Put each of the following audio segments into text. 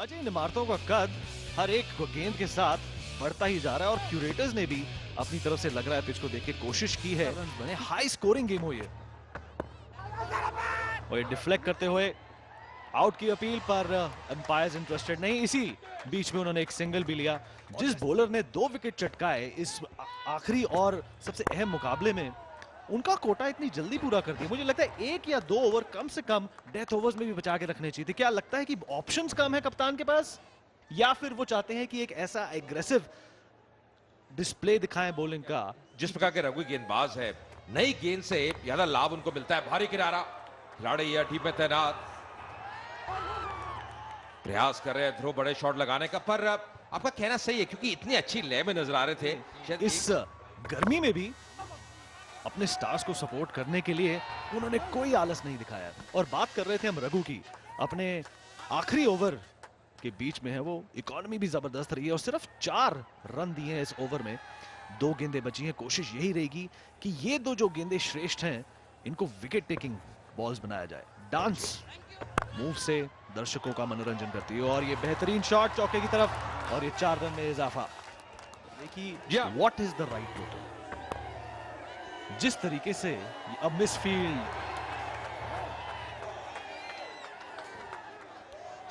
अजय, इन इमारतों का कद हर एक गेंद के साथ बढ़ता ही जा रहा है और क्यूरेटर्स ने भी अपनी तरफ से लग रहा है पिच को देख के कोशिश की है बने हाई स्कोरिंग गेम हो ये। और ये डिफ्लेक्ट करते हुए आउट की अपील पर अंपायर्स इंटरेस्टेड नहीं। इसी बीच में उन्होंने एक सिंगल भी लिया। जिस बॉलर ने 2 विकेट चटकाए इस आखिरी और सबसे अहम मुकाबले में, उनका कोटा इतनी जल्दी पूरा कर दिया। मुझे लगता है 1 या 2 ओवर कम से कम डेथ ओवर्स में भी बचा के रखने चाहिए थे। क्या लगता है कि ऑप्शंस कम है कप्तान के पास, या फिर वो चाहते हैं कि एक ऐसा एग्रेसिव डिस्प्ले दिखाएं बॉलिंग का? जिस प्रकार के रघु गेंदबाज है, नई गेंद से ज्यादा लाभ उनको मिलता है। भारी किनारा, खिलाड़ी या टीम में तैनात प्रयास कर रहे हैं ध्रुव बड़े शॉट लगाने का, पर आपका कहना सही है क्योंकि इतनी अच्छी लय में नजर आ रहे थे। शायद इस गर्मी में भी अपने स्टार्स को सपोर्ट करने के लिए उन्होंने कोई आलस नहीं दिखाया। और बात कर रहे थे हम रघु की, अपने आखिरी ओवर के बीच में है वो, इकोनॉमी भी जबरदस्त रही है और सिर्फ 4 रन दिए हैं इस ओवर में। 2 गेंदें बची हैं। कोशिश यही रहेगी कि ये 2 जो गेंदें श्रेष्ठ हैं इनको विकेट टेकिंग बॉल्स बनाया जाए। डांस मूव से दर्शकों का मनोरंजन करती है और ये बेहतरीन शॉट चौके की तरफ और ये 4 रन में इजाफा। देखिए what is the right total. जिस तरीके से अब मिसफील्ड।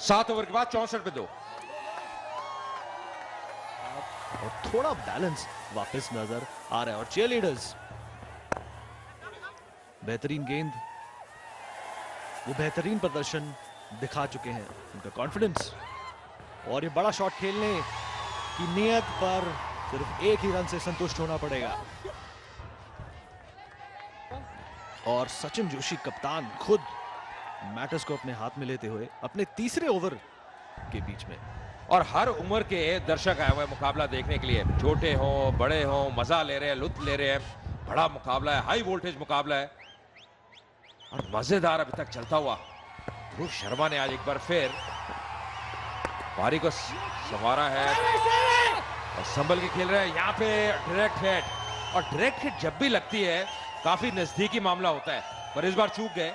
7 ओवर के बाद 64 पे 2 और थोड़ा बैलेंस वापस नजर आ रहा है। और चीयरलीडर्स बेहतरीन गेंद, वो बेहतरीन प्रदर्शन दिखा चुके हैं, उनका कॉन्फिडेंस और ये बड़ा शॉट खेलने की नीयत पर सिर्फ 1 ही रन से संतुष्ट होना पड़ेगा। और सचिन जोशी कप्तान खुद मैटर्स को अपने हाथ में लेते हुए अपने तीसरे ओवर के बीच में। और हर उम्र के दर्शक आए हुए मुकाबला देखने के लिए, छोटे हो बड़े हो, मजा ले रहे हैं, लुत्फ ले रहे हैं। बड़ा मुकाबला है, हाई वोल्टेज मुकाबला है और मजेदार अभी तक चलता हुआ। ध्रुव शर्मा ने आज एक बार फिर पारी को संवारा है और संभल के खेल रहे हैं। यहाँ पे डायरेक्ट हिट, और डायरेक्ट हिट जब भी लगती है काफी नजदीकी मामला होता है, पर इस बार चूक गए।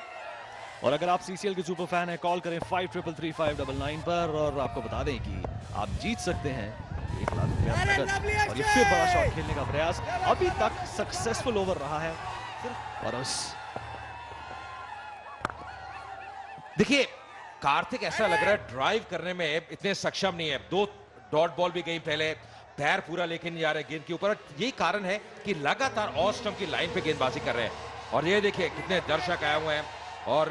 और अगर आप सीसीएल के सुपर फैन हैं, कॉल करें 5333 पर और आपको बता दें कि आप जीत सकते हैं 1 लाख रुपया। और ये फिर बड़ा शॉट खेलने का प्रयास, अभी तक सक्सेसफुल ओवर रहा है। और उस देखिए कार्तिक ऐसा लग रहा है ड्राइव करने में इतने सक्षम नहीं है। 2 डॉट बॉल भी गई पहले, पैर पूरा लेके नहीं जा रहे गेंद के ऊपर। यही कारण है कि लगातार ऑफ स्टंप की लाइन पे गेंदबाजी कर रहे हैं। और ये देखिए कितने दर्शक आए हुए हैं और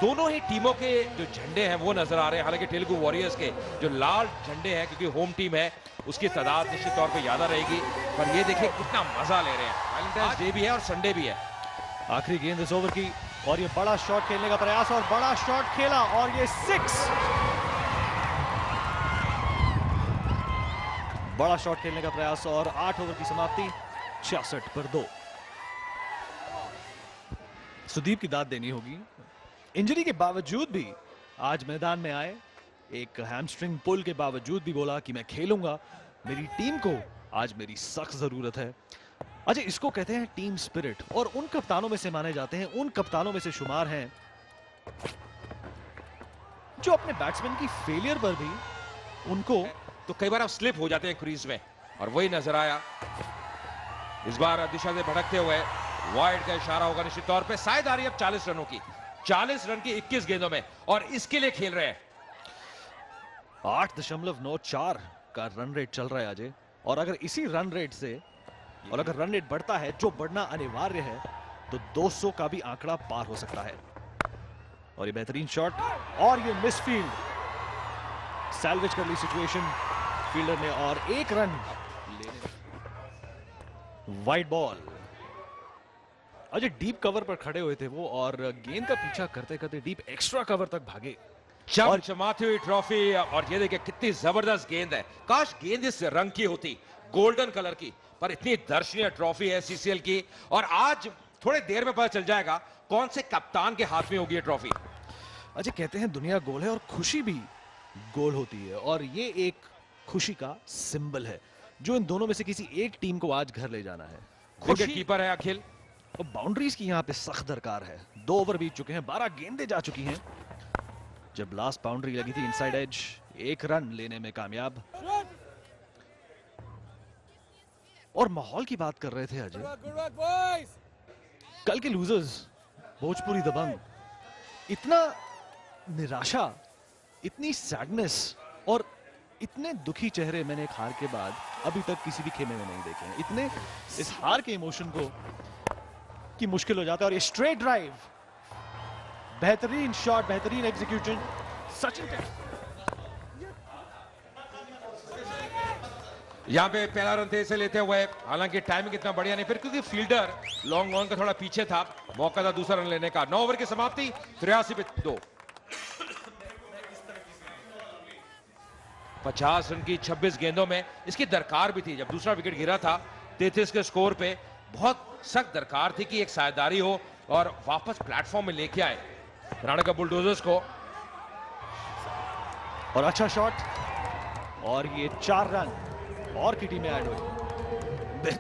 दोनों ही टीमों के जो झंडे हैं वो नजर आ रहे हैं। हालांकि तेलुगु वॉरियर्स के जो लाल झंडे हैं, क्योंकि होम टीम है, उसकी तादाद निश्चित तौर पे ज्यादा रहेगी। पर ये देखिए कितना मजा ले रहे हैं। वैलेंटाइंस डे भी है और संडे भी है। आखिरी गेंद इस ओवर की और ये बड़ा शॉट खेलने का प्रयास और बड़ा शॉट खेला और ये 6। बड़ा शॉट खेलने का प्रयास और 8 ओवर की समाप्ति 66 पर 2। सुदीप की दाद देनी होगी। इंजरी के बावजूद भी आज मैदान में आए, एक हैमस्ट्रिंग पुल के बावजूद भी बोला कि मैं खेलूंगा, मेरी टीम को आज मेरी सख्त जरूरत है। अच्छा, इसको कहते हैं टीम स्पिरिट और उन कप्तानों में से माने जाते हैं, उन कप्तानों में से शुमार हैं जो अपने बैट्समैन की फेलियर पर भी उनको तो कई बार आप स्लिप हो जाते हैं क्रीज में, और वही नजर आया इस बार। दिशा से भटकते हुए वाइड का इशारा होगा निश्चित तौर पे। शायद आ रही है अब 40 रनों की, 40 रन की 21 गेंदों में, और इसके लिए खेल रहे हैं। 8.94 का रन रेट चल रहा है अजय। और अगर इसी रन रेट से, और अगर रन रेट बढ़ता है, जो बढ़ना अनिवार्य है, तो 200 का भी आंकड़ा पार हो सकता है। और ये बेहतरीन शॉट और ये मिसफील्ड, सैल्वेज कर ली सिचुएशन फील्डर ने और 1 run wide ball. Ajay deep cover पर खड़े हुए थे वो और गेंद का पीछा करते करते डीप एक्स्ट्रा कवर तक भागे। चमचमाती हुई ट्रॉफी, और ये देखिए कितनी जबरदस्त गेंद है। काश गेंद इस रंग की होती, गोल्डन कलर की, पर इतनी दर्शनीय ट्रॉफी है सीसीएल की। और आज थोड़े देर में पता चल जाएगा कौन से कप्तान के हाथ में होगी ये ट्रॉफी। अजय कहते हैं दुनिया गोल है और खुशी भी गोल होती है, और ये एक खुशी का सिंबल है जो इन दोनों में से किसी एक टीम को आज घर ले जाना है। विकेट कीपर है अखिल। और बाउंड्रीज की यहां पे सख्त दरकार है। 2 ओवर बीत चुके हैं, 12 गेंदें जा चुकी हैं। जब लास्ट बाउंड्री लगी थी इनसाइड एज, एक रन लेने में कामयाब। और माहौल की बात कर रहे थे अजय, कल के लूजर्स भोजपुरी दबंग, इतना निराशा, इतनी सैडनेस और इतने दुखी चेहरे मैंने एक हार के बाद अभी तक किसी भी खेमे में नहीं देखे हैं। इतने इस हार के इमोशन को कि मुश्किल हो जाता है। और ये स्ट्रेट ड्राइव, बेहतरीन शॉट, बेहतरीन एग्जीक्यूशन सचिन। यहां पे पहला रन तेज से लेते हुए, हालांकि टाइमिंग इतना बढ़िया नहीं, फिर क्योंकि फील्डर लॉन्ग ऑन का थोड़ा पीछे था, मौका था दूसरा रन लेने का। 9 ओवर की समाप्ति, 83 पे 2। 50 रन की 26 गेंदों में इसकी दरकार भी थी। जब दूसरा विकेट गिरा था 33 के स्कोर पे, बहुत सख्त दरकार थी कि एक साझेदारी हो और वापस प्लेटफॉर्म में लेके आए कर्नाटक बुलडोजर्स को। और अच्छा शॉट, और ये 4 रन और की टीम में ऐड हुई।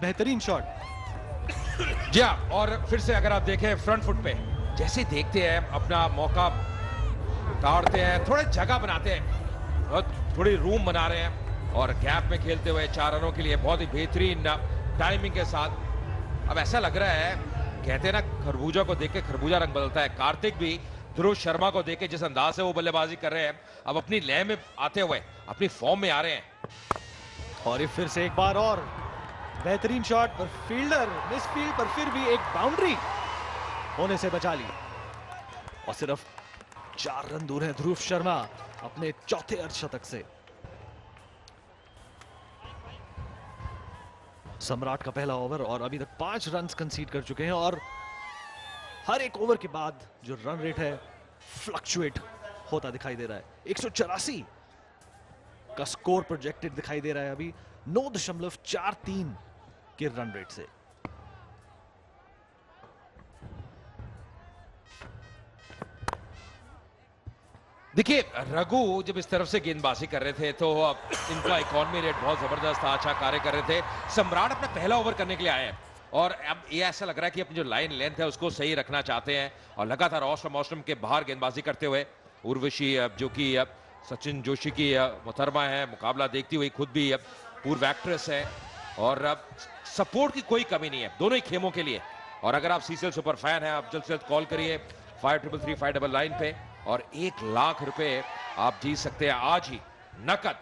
बेहतरीन शॉट। जी हाँ, और फिर से अगर आप देखें फ्रंट फुट पे, जैसे देखते हैं अपना मौका काटते हैं, थोड़े जगह बनाते हैं और थोड़ी रूम बना रहे हैं, और गैप में खेलते हुए 4 रनों के लिए बहुत ही बेहतरीन टाइमिंग के साथ। अब ऐसा लग रहा है, कहते हैं ना खरबूजा को देख के खरबूजा रंग बदलता है, कार्तिक भी ध्रुव शर्मा को देख के जिस अंदाज से वो बल्लेबाजी कर रहे हैं, अब अपनी लय में आते हुए अपनी फॉर्म में आ रहे हैं। और ये फिर से एक बार और बेहतरीन शॉट, पर फील्डर मिस फील्ड, पर फिर भी एक बाउंड्री होने से बचा ली। और सिर्फ 4 रन दूर है ध्रुव शर्मा अपने चौथे अर्धशतक से। सम्राट का पहला ओवर, और अभी तक 5 रन कंसीड कर चुके हैं, और हर एक ओवर के बाद जो रन रेट है फ्लक्चुएट होता दिखाई दे रहा है। 184 का स्कोर प्रोजेक्टेड दिखाई दे रहा है अभी 9.43 के रन रेट से। देखिए रघु जब इस तरफ से गेंदबाजी कर रहे थे तो इनका इकॉनमी रेट बहुत जबरदस्त था, अच्छा कार्य कर रहे थे। सम्राट अपना पहला ओवर करने के लिए आए हैं, और अब ये ऐसा लग रहा है कि अपनी जो लाइन लेंथ है उसको सही रखना चाहते हैं, और लगातार ऑस्ट्रम के बाहर गेंदबाजी करते हुए उर्वशी, जो कि सचिन जोशी की मुहतरमा है, मुकाबला देखती हुई, खुद भी पूर्व एक्ट्रेस है, और सपोर्ट की कोई कमी नहीं है दोनों ही खेमों के लिए। और अगर आप सीसीएल सुपर फैन हैं, आप जल्द से जल्द कॉल करिए 533599 पे, और 1 लाख रुपए आप जीत सकते हैं आज ही नकद।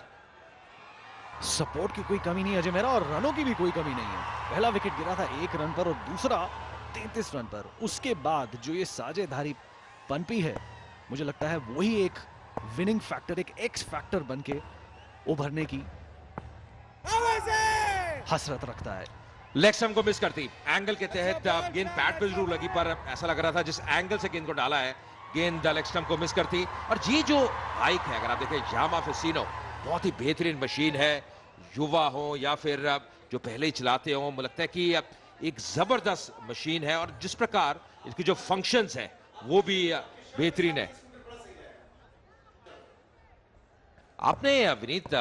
सपोर्ट की कोई कमी नहीं है अजय मेरा, और रनों की भी कोई कमी नहीं है। पहला विकेट गिरा था 1 रन पर, और दूसरा 33 रन पर। उसके बाद जो ये साझेदारी पनपी है, मुझे लगता है वही एक विनिंग फैक्टर, एक एक्स फैक्टर बनके उभरने की हसरत रखता है। लेग स्टंप को मिस करती, एंगल के तहत गेंद पैड पे जरूर लगी, पर ऐसा लग रहा था जिस एंगल से गेंद को डाला है, गेंद लेग स्टंप को मिस करती। और ये जो बाइक है, अगर आप देखें यामा फैसिनो, बहुत ही बेहतरीन मशीन है। युवा हो या फिर जो पहले ही चलाते हो, मुझे लगता है कि एक जबरदस्त मशीन है, और जिस प्रकार इसकी जो फंक्शंस है वो भी बेहतरीन है। आपने विनीत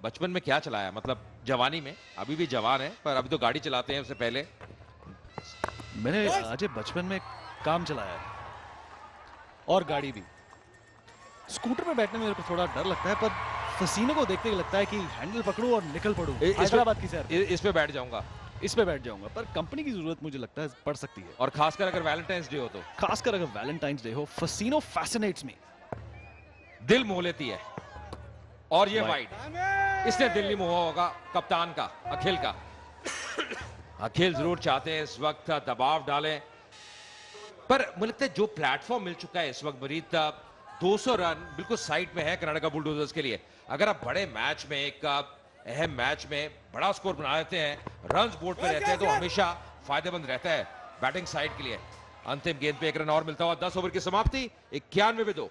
बचपन में क्या चलाया, मतलब जवानी में? अभी भी जवान है पर अभी तो गाड़ी चलाते हैं, उससे पहले मैंने अजय बचपन में काम चलाया है, और गाड़ी भी। स्कूटर पे बैठने में मेरे को थोड़ा डर लगता है, पर फसीने को देखते ही लगता है कि हैंडल पकड़ूं और निकल पड़ूं हैदराबाद की सैर। इस पे बैठ जाऊंगा, इस पे बैठ जाऊंगा, पर कंपनी की जरूरत मुझे लगता है पड़ सकती है, और खासकर अगर वैलेंटाइंस डे हो तो। खासकर अगर वैलेंटाइंस डे हो। फसीनो फैसिनेट्स मी, दिल मोह लेती है। और ये वाइड, इसने दिल नहीं मोहा होगा कप्तान का, अखिल का। अखिल जरूर चाहते हैं इस वक्त दबाव डालें, पर मुझे लगता है जो प्लेटफॉर्म मिल चुका है इस वक्त मरीद, 200 रन बिल्कुल साइड में है कर्नाटक बुलडोजर्स के लिए। अगर आप बड़े मैच में, एक अहम मैच में बड़ा स्कोर बना लेते हैं, रन्स बोर्ड पे रहते हैं, तो हमेशा फायदेमंद रहता है बैटिंग साइड के लिए। अंतिम गेंद पे 1 रन और मिलता हुआ 10 ओवर की समाप्ति, 91 पे 2।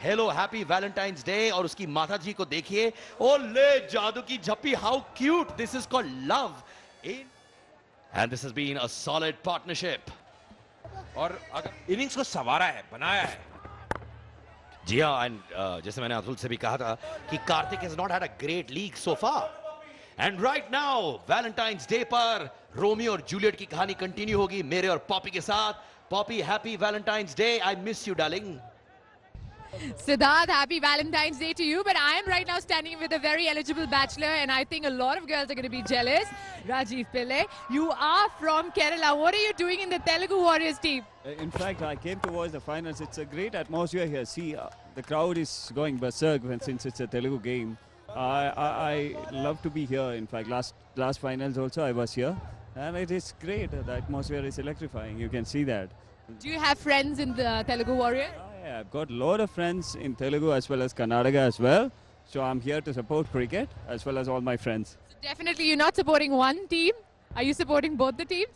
Hello happy Valentine's day. और उसकी माता जी को देखिए, ओ ले जादू की झप्पी, how cute, this is called love in and this has been a solid partnership. और अगर इनिंग्स को संवारा है, बनाया है। जी हाँ, एंड जैसे मैंने अतुल से भी कहा था कि Kartik has not had a great league so far, and right now Valentine's day पर रोमियो और जूलियट की कहानी कंटिन्यू होगी मेरे और पॉपी के साथ। Poppy, happy Valentine's day, I miss you darling. Siddharth, happy Valentine's Day to you. But I am right now standing with a very eligible bachelor, and I think a lot of girls are going to be jealous. Rajiv Pillai, you are from Kerala. What are you doing in the Telugu Warriors team? In fact, I came to watch the finals. It's a great atmosphere here. See, the crowd is going berserk since it's a Telugu game. I love to be here. In fact, last finals also I was here, and it is great. The atmosphere is electrifying. You can see that. Do you have friends in the Telugu Warriors? Yeah, I've got a lot of friends in Telugu as well as Karnataka as well. So I'm here to support cricket as well as all my friends. So definitely, you're not supporting one team. Are you supporting both the teams?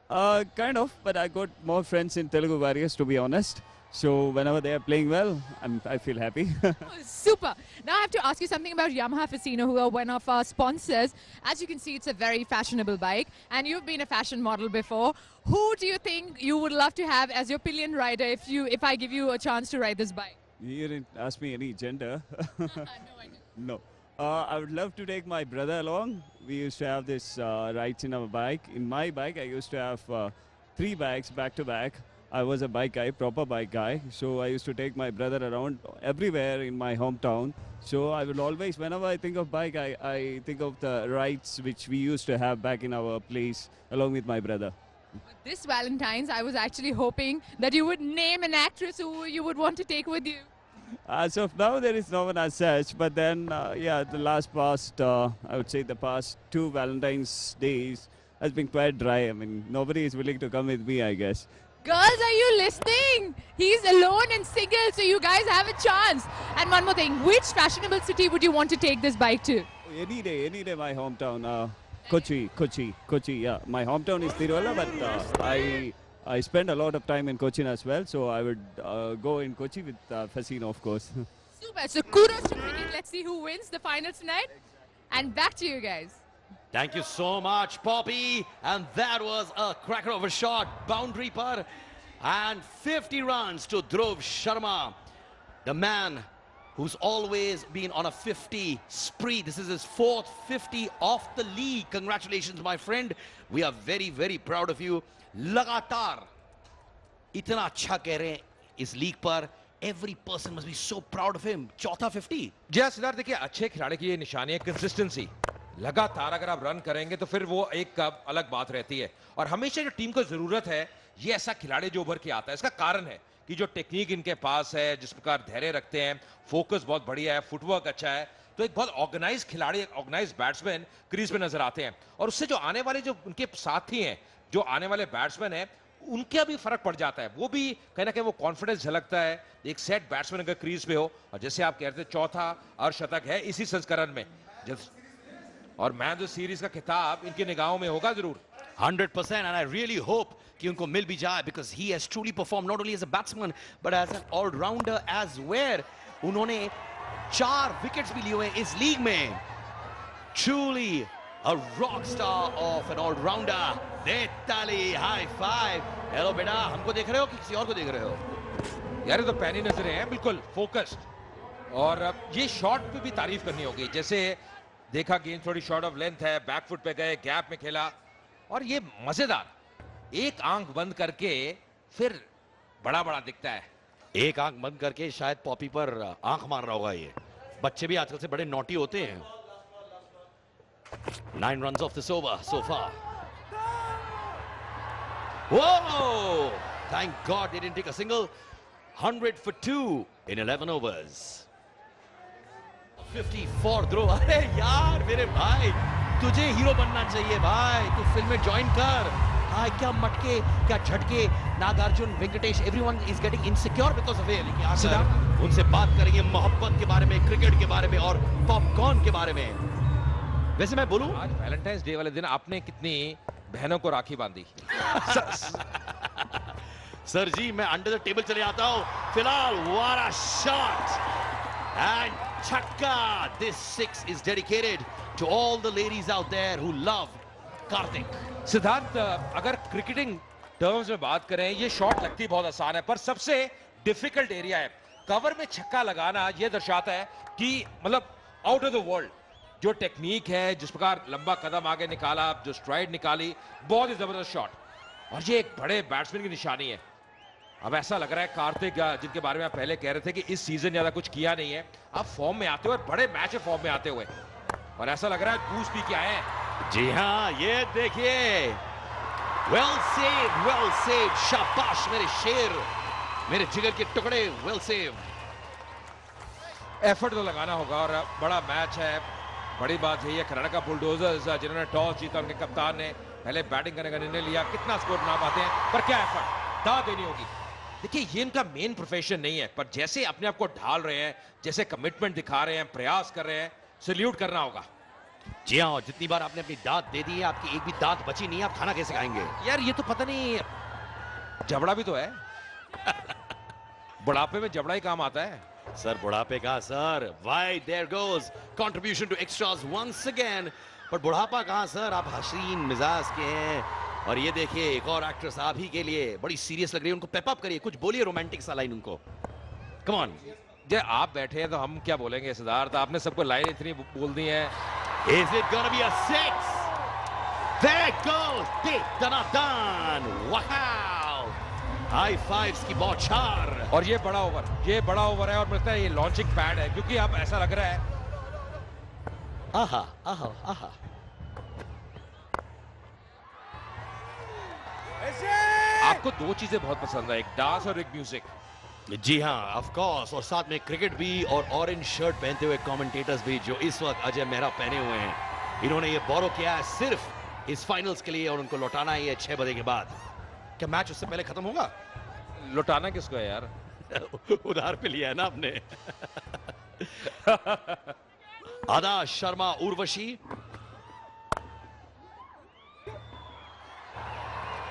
Kind of, but I got more friends in Telugu Warriors, to be honest. So whenever they are playing well, I feel happy. Oh, super. Now I have to ask you something about Yamaha Fasino, who are one of our sponsors. As you can see, it's a very fashionable bike, and you've been a fashion model before. Who do you think you would love to have as your pillion rider if I give you a chance to ride this bike? You didn't ask me any gender. No, I didn't. No. I would love to take my brother along. We used to have this rides in our bike. In my bike, I used to have 3 bikes back to back. I was a bike guy, proper bike guy. So I used to take my brother around everywhere in my hometown. So I will always, whenever I think of bike, I think of the rides which we used to have back in our place along with my brother. This Valentine's, I was actually hoping that you would name an actress who you would want to take with you. As of now, there is no one as such. But then, yeah, I would say the past 2 Valentine's days has been quite dry. I mean, nobody is willing to come with me, I guess. Girls, are you listening? He's alone and single, so you guys have a chance. And one more thing, which fashionable city would you want to take this bike to? Any day, my hometown. Kochi, yeah. My hometown is Tiruvalla, but I spend a lot of time in Cochin as well, so I would go in Kochi with Fasino, of course. Super, so kudos to cricket. Let's see who wins the final tonight. And back to you guys. Thank you so much, Poppy. And that was a cracker of a shot, boundary par. And 50 runs to Dhruv Sharma, the man who's always been on a 50 spree. This is his 4th 50 of the league. Congratulations, my friend. We are very, very proud of you. Lagatar itna अच्छा कह रहे हैं इस league पर. Every person must be so proud of him. चौथा 50. जी हाँ सिद्धार्थ, देखिए अच्छे खिलाड़ी की ये निशानी है कंसिस्टेंसी. लगातार अगर आप रन करेंगे तो फिर वो एक अलग बात रहती है. और हमेशा जो टीम को जरूरत है, ये ऐसा खिलाड़ी जो उभर के आता है. इसका कारण है कि जो टेक्निक इनके पास है, जिस प्रकार धैर्य रखते हैं, फोकस बहुत बढ़िया है, फुटवर्क अच्छा है, तो एक बहुत ऑर्गेनाइज खिलाड़ी, ऑर्गेनाइज बैट्समैन क्रीज में नजर आते हैं. और उससे जो आने वाले जो उनके साथी हैं, जो आने वाले बैट्समैन हैं, उनका भी फर्क पड़ जाता है. वो भी कहीं ना कहीं वो कॉन्फिडेंस झलकता है. एक सेट बैट्समैन अगर क्रीज पे हो, और जैसे आप कह रहे थे चौथा अर्धशतक है इसी संस्करण में, और मैन ऑफ द सीरीज का खिताब इनकी निगाहों में होगा जरूर. 100%, and I really hope कि उनको मिल भी जाए, because he has truly performed not only as a batsman but as an all-rounder as well. उन्होंने 4 विकेट्स भी लिए हुए इस लीग में. Truly a rock star of an all-rounder. दे ताली, high five. हेलो बेटा, हमको देख रहे हो कि किसी और को देख रहे हो? यार ये तो पैनी नजरें हैं, बिल्कुल फोकस्ड. और ये शॉट पे भी तारीफ करनी होगी. जैसे देखा गेंद थोड़ी शॉर्ट ऑफ लेंथ है, बैकफुट पे गए, गैप में खेला, और ये मजेदार. एक आंख बंद करके फिर बड़ा बड़ा दिखता है. एक आंख बंद करके शायद पॉपी पर आंख मार रहा होगा. ये बच्चे भी आजकल से बड़े नॉटी होते हैं. 9 runs off this over so far. Whoa! Thank God they didn't take a single. 100 for 2 in 11 overs. 54 Dhruv. अरे यार मेरे भाई, तुझे हीरो बनना चाहिए भाई. तू फिल्म में ज्वाइन कर. हाँ, क्या मटके, क्या झटके. Nagarjuna, Venkatesh, everyone is getting insecure because of it. लेकिन आकर उनसे बात करेंगे मोहब्बत के बारे में, क्रिकेट के बारे में और पॉपकॉर्न के बारे में. वैसे मैं बोलूं, आज वैलेंटाइंस डे वाले दिन आपने कितनी बहनों को राखी बांधी. सर जी, मैं अंडर द टेबल चले आता हूं. फिलहाल what a shot and छक्का. This 6 is dedicated to all the ladies out there who love Karthik. Siddharth, अगर क्रिकेटिंग टर्म्स में बात करें, ये शॉट लगती बहुत आसान है, पर सबसे डिफिकल्ट एरिया है. कवर में छक्का लगाना ये दर्शाता है कि मतलब आउट ऑफ द वर्ल्ड जो टेक्निक है, जिस प्रकार लंबा कदम आगे निकाला, जो स्ट्राइड निकाली, बहुत ही जबरदस्त शॉट. और ये एक बड़े बैट्समैन की निशानी है. अब ऐसा लग रहा है कार्तिक, जिनके बारे में आप पहले कह रहे थे कि इस सीजन ज्यादा कुछ किया नहीं है, अब फॉर्म में आते हुए, बड़े मैच में फॉर्म में आते हुए, और ऐसा लग रहा है बूस्ट भी क्या है। जी हाँ, ये देखिए, वेल सेव, शाबाश मेरे शेर, मेरे जिगर के टुकड़े, वेल सेव। एफर्ट तो लगाना होगा और बड़ा मैच है। बड़ी बात यही है, कर्नाटका बुलडोजर्स जिन्होंने टॉस जीता, उनके कप्तान ने पहले बैटिंग करने का निर्णय लिया। कितना स्कोर बना पाते हैं, पर क्या एफर्ट, दाद देनी होगी। देखिए, ये इनका मेन प्रोफेशन नहीं है, पर जैसे अपने आप को ढाल रहे हैं, जैसे कमिटमेंट दिखा रहे हैं, प्रयास कर रहे हैं, सैल्यूट करना होगा। जी हाँ, और जितनी बार आपने अपनी दांत दे दी है, आपकी एक भी दांत बची नहीं है, आप खाना कैसे खाएंगे? यार ये तो पता नहीं, जबड़ा भी तो है। बुढ़ापे में जबड़ा ही काम आता है। सर बुढ़ापे का sir, why there goes contribution to extras once again, पर बुढ़ापा कहाँ सर, आप हसीन मिजाज के हैं। और ये देखिए, एक और एक्ट्रेस आप ही के लिए बड़ी सीरियस लग रही है, उनको पेप अप करिए, कुछ बोलिए रोमांटिक सा लाइन उनको, कम ऑन। जे आप बैठे हैं तो हम क्या बोलेंगे सिद्धार्थ, आपने सबको लाइन इतनी बोल दी है। Is it gonna be a 6? There goes Dave Danadan. Wow! High fives की बौछार। और ये बड़ा ओवर है और मुझे लगता है ये लॉन्चिंग पैड है, क्योंकि अब ऐसा लग रहा है। आहा, आहा, आहा। आपको दो चीजें बहुत पसंद है, एक डांस और एक म्यूजिक। जी हाँ, ऑफ कोर्स, और साथ में क्रिकेट भी, और ऑरेंज शर्ट पहनते हुए कमेंटेटर्स भी, जो इस वक्त अजय मेहरा पहने हुए हैं। इन्होंने ये बोरो किया है सिर्फ इस फाइनल्स के लिए, और उनको लौटाना है ये 6 बजे के बाद। क्या मैच उससे पहले खत्म होगा? लौटाना किसको है यार? उधार पे लिया है ना आपने। आदा Sharma Urvashi,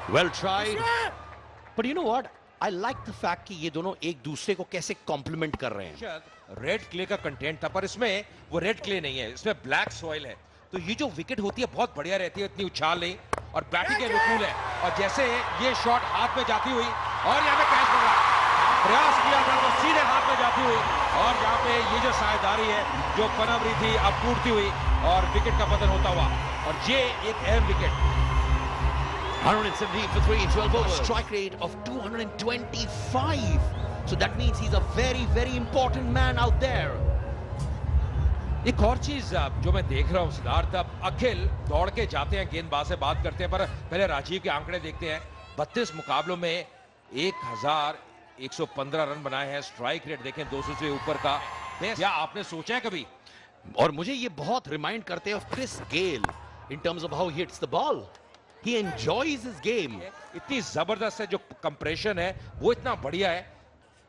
well tried, but you know what, I like the fact कि ये दोनों एक दूसरे को कैसे कॉम्प्लीमेंट कर रहे हैं। रेड क्ले का कंटेंट था, पर इसमें वो रेड क्ले नहीं है, इसमें ब्लैक सॉइल है। तो ये जो विकेट होती है बहुत बढ़िया रहती है, इतनी उछाल नहीं, और बैटिंग के अनुकूल है। और जैसे ये शॉट हाथ में जाती हुई, और यहाँ पे कैच कर रहा, प्रयास किया था तो सीधे हाथ में जाती हुई, और यहाँ पे ये जो साझेदारी है जो पनप रही थी, अब टूटती हुई और विकेट का पतन होता हुआ, और ये एक अहम wicket. 117 for 3 in 12 overs. Strike rate of 225. So that means he's a very, very important man out there. एक और चीज जो मैं देख रहा हूँ सिद्धार्थ, अखिल दौड़ के जाते हैं, गेंदबाज से बात करते हैं, पर पहले राजीव के आंकड़े देखते हैं। 32 मुकाबलों में 1115 रन बनाए हैं। स्ट्राइक रेट देखें 200 से ऊपर का। क्या आपने सोचा है कभी? और मुझे ये बहुत रिमाइंड करते हैं of Chris Gayle in terms of how he hits the ball. He enjoys his game. इतनी जबरदस्त है, जो कंप्रेशन है वो इतना बढ़िया है,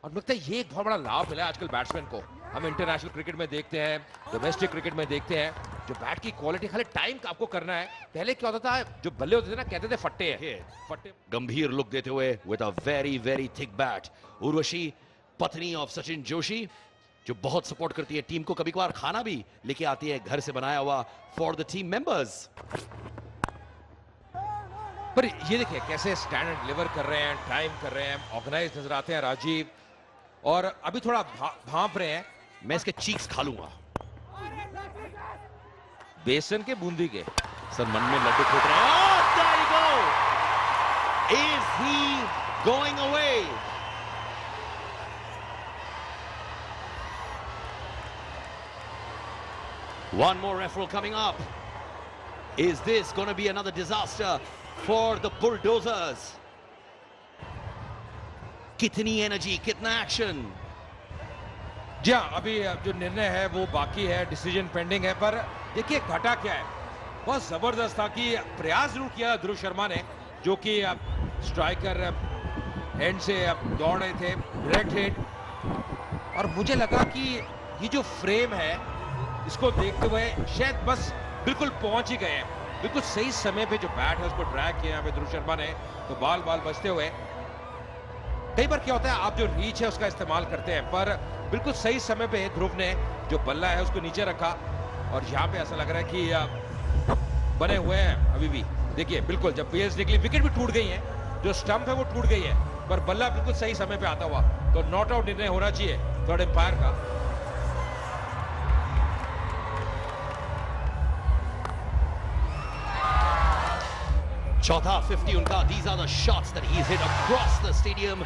और मुझे लगता है ये एक बहुत बड़ा लाभ मिला है आजकल बैट्समैन को। हम इंटरनेशनल क्रिकेट में देखते हैं, डोमेस्टिक क्रिकेट में देखते हैं, जो बैट की क्वालिटी, खाली टाइम का आपको करना है। पहले क्या होता था, जो बल्ले होते थे ना, कहते थे फट्टे हैं, फट्टे। गंभीर लुक देते हुए with a very, very thick bat. Urvashi, पत्नी ऑफ सचिन जोशी, जो बहुत सपोर्ट करती है टीम को, कभी कभार खाना भी लेके आती है घर से बनाया हुआ फॉर द टीम मेंबर्स। पर ये देखिए कैसे स्टैंड डिलीवर कर रहे हैं, टाइम कर रहे हैं, ऑर्गेनाइज नजर आते हैं राजीव, और अभी थोड़ा भांप रहे हैं। मैं इसके चीक्स खा लूंगा, बेसन के बूंदी के। सर मन में लड्डू फूट रहे हैं। Oh, there you go. Is he going away? One more referral coming up. Is this going to be another disaster for the Bulldozers? कितनी एनर्जी, कितना एक्शन। जी हाँ, अभी जो निर्णय है वो बाकी है, डिसीजन पेंडिंग है, पर देखिए घटा क्या है। बहुत जबरदस्त था कि प्रयास जरूर किया ध्रुव शर्मा ने, जो कि स्ट्राइकर एंड से दौड़ रहे थे, डायरेक्ट हिट, और मुझे लगा कि ये जो फ्रेम है इसको देखते हुए शायद बस बिल्कुल पहुंच ही गए हैं। बिल्कुल सही समय पे जो बैट है उसको ड्रैग किया यहाँ पे ध्रुव शर्मा ने, तो बाल बचते हुए। कई बार क्या होता है, आप जो रीच है उसका इस्तेमाल करते हैं, पर बिल्कुल सही समय पे ध्रुव ने जो बल्ला है उसको नीचे रखा, और यहाँ पे ऐसा लग रहा है कि बने हुए हैं अभी भी। देखिए बिल्कुल जब बेस निकली, विकेट भी टूट गई है, जो स्टंप है वो टूट गई है, पर बल्ला बिल्कुल सही समय पे आता हुआ, तो नॉट आउट निर्णय होना चाहिए थर्ड एम्पायर का। चौथा 50 उनका. These are the shots that he's hit across the stadium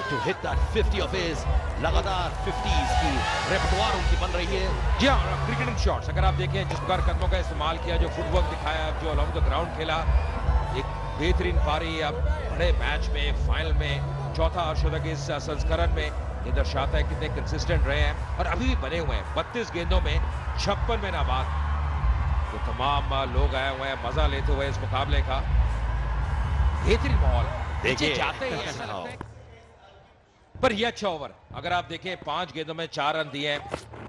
to hit that 50 of his. लगातार 50s की रेpertoire उनकी बन रही है. जी हाँ, क्रिकेटिंग शॉट्स अगर आप देखें, जिस प्रकार कदमों का इस्तेमाल किया, जो फुटवर्क दिखाया, जो अलॉन्ग द ग्राउंड खेला, एक बेहतरीन पारी अब बड़े मैच में, फाइनल में, चौथा अर्शदक इस संस्करण में ये दर्शाता है कितने कंसिस्टेंट रहे हैं और अभी भी बने हुए हैं. 32 गेंदों में 56 में नाबाद. तो तमाम लोग आए हुए हैं मजा लेते हुए इस मुकाबले का. बेहतरीन माहौल देखिए, जाते ही ऐसा लगता है. पर ये अच्छा ओवर, अगर आप देखें 5 गेंदों में 4 रन दिए हैं,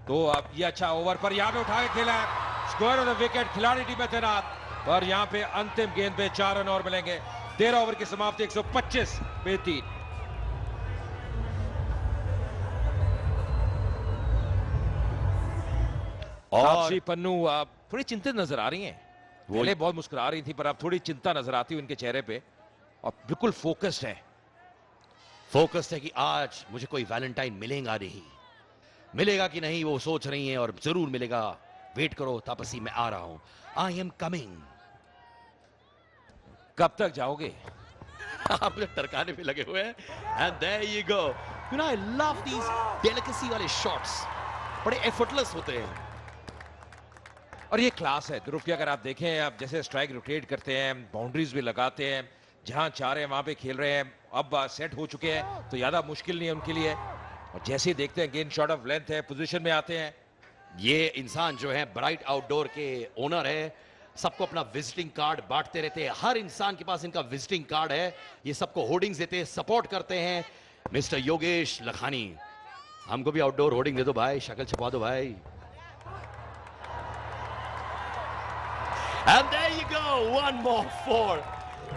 तो अब ये अच्छा ओवर पर यहाँ पे उठा के खेला है. स्क्वायर ऑफ द विकेट, खिलाड़ी टीम में तैनात, पर यहाँ पे अंतिम गेंद पे 4 रन और मिलेंगे. 13 ओवर की समाप्ति 125 पे 3. और पन्नू थोड़ी चिंतित नजर आ रही हैं. पहले बहुत मुस्कुरा रही थी, पर अब थोड़ी चिंता नजर आती है उनके चेहरे पे और बिल्कुल फोकस्ड है. फोकस्ड है कि आज मुझे कोई वैलेंटाइन मिलेगा नहीं, मिलेगा कि नहीं वो सोच रही हैं, और जरूर मिलेगा. वेट करो तापसी, मैं आ रहा हूं. I am coming. कब तक जाओगे? आप लोग टरकाने पे लगे हुए हैं. And there you go. You know I love these delicacy वाले शॉट्स, बड़े एफर्टलेस होते हैं. और ये क्लास है ध्रुव की. अगर आप देखें, आप जैसे स्ट्राइक रोटेट करते हैं, बाउंड्रीज भी लगाते हैं, जहां चाह रहे हैं वहां पे खेल रहे हैं. अब सेट हो चुके हैं तो ज्यादा मुश्किल नहीं है उनके लिए. और जैसे ही देखते हैं गेंद शॉट ऑफ लेंथ है, पोजीशन में आते हैं. ये इंसान जो है ब्राइट आउटडोर के ओनर है, सबको अपना विजिटिंग कार्ड बांटते रहते हैं. हर इंसान के पास इनका विजिटिंग कार्ड है. ये सबको होर्डिंग्स देते हैं, सपोर्ट करते हैं. मिस्टर योगेश लखानी, हमको भी आउटडोर होर्डिंग दे दो भाई, शक्ल छपा दो भाई. And there you go, one more 4.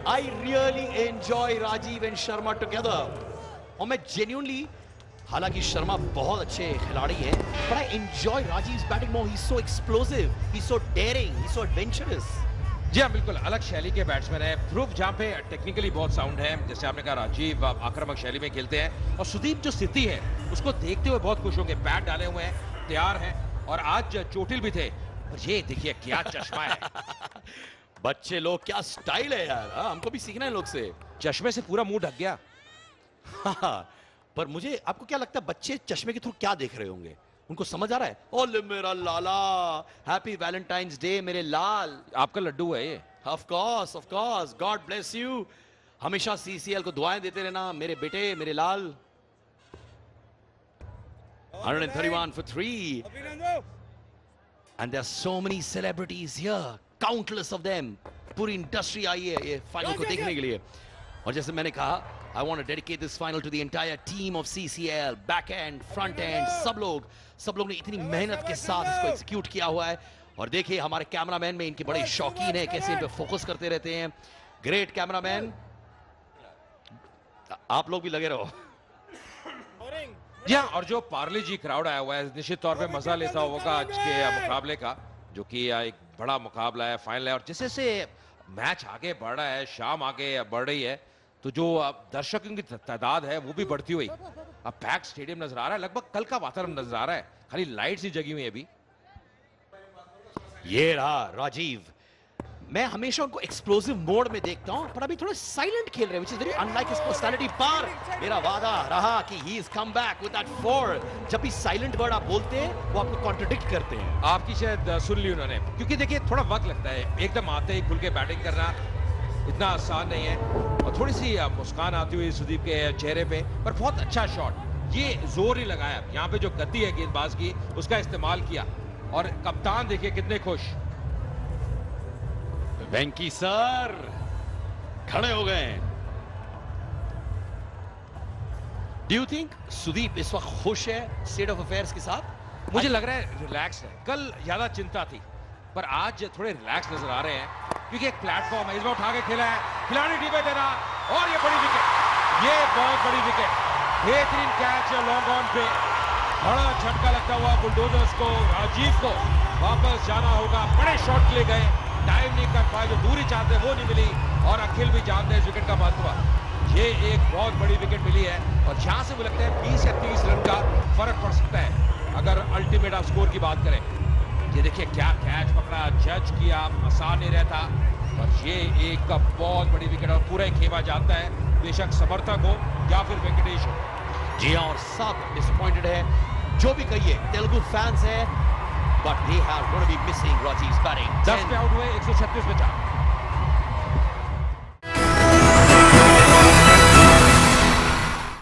I really enjoy Rajiv and Sharma together. और मैं genuinely, हालांकि शर्मा बहुत अच्छे खिलाड़ी हैं, but I enjoy Rajiv's batting more. He's so explosive, he's so daring, he's so adventurous. जी हाँ, बिल्कुल अलग शैली के बैट्समैन है. ध्रुव जहाँ पे टेक्निकली बहुत साउंड है, जैसे आपने कहा, राजीव आक्रामक शैली में खेलते हैं, और सुदीप जो स्थिति है उसको देखते हुए बहुत खुश होंगे. बैट डाले हुए हैं, तैयार हैं, और आज चोटिल भी थे. और ये देखिए क्या चश्मा है. बच्चे लोग, क्या स्टाइल है यार. हमको भी सीखना है लोग से. चश्मे से पूरा मुंह ढक गया. पर मुझे, आपको क्या लगता है बच्चे चश्मे के थ्रू क्या देख रहे होंगे? उनको समझ आ रहा है, ओले मेरा लाला, हैप्पी वैलेंटाइंस डे मेरे लाल. आपका लड्डू है ये. Of course, God bless you. हमेशा सीसीएल को दुआएं देते रहना मेरे बेटे, मेरे लाल. 131 for 3. And there are so many celebrities here, countless of them. पूरी इंडस्ट्री आई है ये फाइनल को देखने के लिए. और जैसे मैंने कहा, I want to dedicate this final to the entire team of CCL, back end, front end, सब लोग ने इतनी मेहनत के साथ इसको एग्जीक्यूट किया हुआ है. और देखिए हमारे कैमरामैन में इनके बड़े शौकीन है, कैसे इन पे फोकस करते रहते हैं. ग्रेट कैमरामैन, आप लोग भी लगे रहो. जी हाँ, और जो पार्ले जी क्राउड आया हुआ है, निश्चित तौर पे मजा लेता होगा आज के मुकाबले का, जो कि एक बड़ा मुकाबला है, फाइनल है. और जैसे से मैच आगे बढ़ रहा है, शाम आगे बढ़ रही है, तो जो दर्शकों की तादाद है वो भी बढ़ती हुई. अब पैक स्टेडियम नजर आ रहा है, लगभग कल का वातावरण नजर आ रहा है. खाली लाइट्स ही जगी हुई है अभी. ये रहा राजीव. मैं हमेशा उनको एक्सप्लोसिव मोड में देखता हूं, पर अभी थोड़ा साइलेंट खेल रहे हैं, which is very unlike his personality. पर मेरा वादा रहा कि he is come back with that 4. जब भी साइलेंट वर्ड आप बोलते हैं, वो आपको कॉन्ट्रडिक्ट करते हैं. आपकी शायद सुन ली उन्होंने, क्योंकि देखिए थोड़ा वक्त लगता है एकदम आते ही खुल के बैटिंग करना इतना आसान नहीं है. और थोड़ी सी मुस्कान आती हुई सुदीप के चेहरे पे, पर बहुत अच्छा शॉट. ये जोर नहीं लगाया, यहाँ पे जो गति है गेंदबाज की उसका इस्तेमाल किया. और कप्तान देखिए कितने खुश. वेंकी सर खड़े हो गए. डू यू थिंक सुदीप इस वक्त खुश है स्टेट ऑफ अफेयर्स के साथ? मुझे लग रहा है रिलैक्स है. कल ज्यादा चिंता थी, पर आज थोड़े रिलैक्स नजर आ रहे हैं, क्योंकि एक प्लेटफॉर्म है. इस बार उठा के खेला है, खिलाड़ी टीम में देना, और ये बड़ी विकेट, ये बहुत बड़ी विकेट. बेहतरीन कैच लॉन्ग ऑन पे, बड़ा झटका लगता हुआ बुलडोजर्स को. राजीव को वापस जाना होगा. बड़े शॉट ले गए, टाइम नहीं कर पाए, जो दूरी चाहते वो नहीं मिली. और अखिल भी जानते हैं इस विकेट का महत्व. ये एक बहुत बड़ी विकेट मिली है, और यहां से मुझे लगता है 20 या 30 रन का फर्क पड़ सकता है अगर अल्टीमेट स्कोर की बात करें. ये देखिए क्या कैच पकड़ा, जज किया, आसान नहीं रहता. और ये एक बहुत बड़ी विकेट और पूरा एक खेमा जानता है, बेशक समर्थक हो या फिर वेंकटेश हो। जी हाँ, और सब डिसअपॉइंटेड है, जो भी कहिए तेलुगु फैंस है, but they are gonna be missing रॉजीज बैटिंग। 10 पे आउट हुए, 136 पे 4।